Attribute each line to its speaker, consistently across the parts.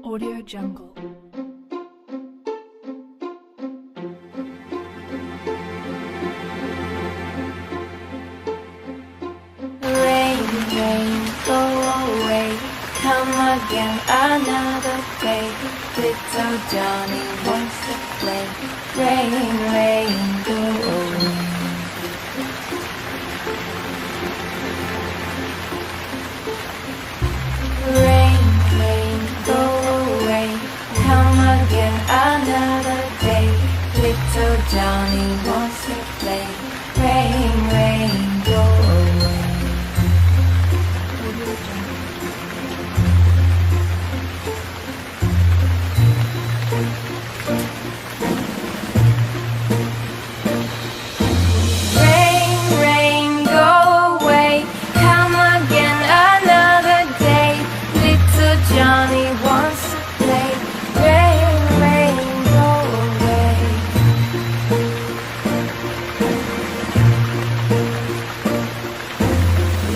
Speaker 1: Audio Jungle.
Speaker 2: Rain, rain, go away. Come again another day. Little Johnny wants to play. Rain, rain, go away. Rain, rain, go away. Come again another day. Little Johnny wants to play. Rain, rain, go away.
Speaker 1: Audio Jungle.
Speaker 2: Rain, rain, go away. Come again another day. Little Johnny wants to play. Rain, rain, go away.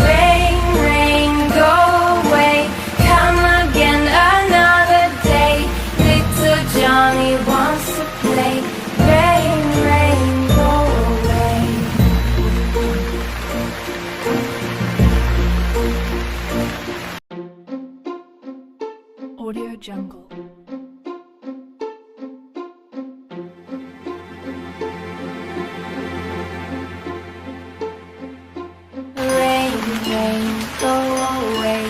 Speaker 2: Rain, rain, go away. Come again another day. Little Johnny wants to play. Rain, rain, go away.
Speaker 1: Audio Jungle.
Speaker 2: Rain, rain, go away.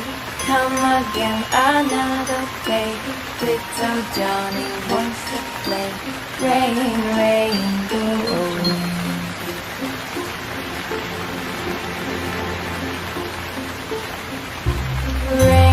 Speaker 2: Come again another day. Little Johnny wants to play. Rain, rain, go away. Rain,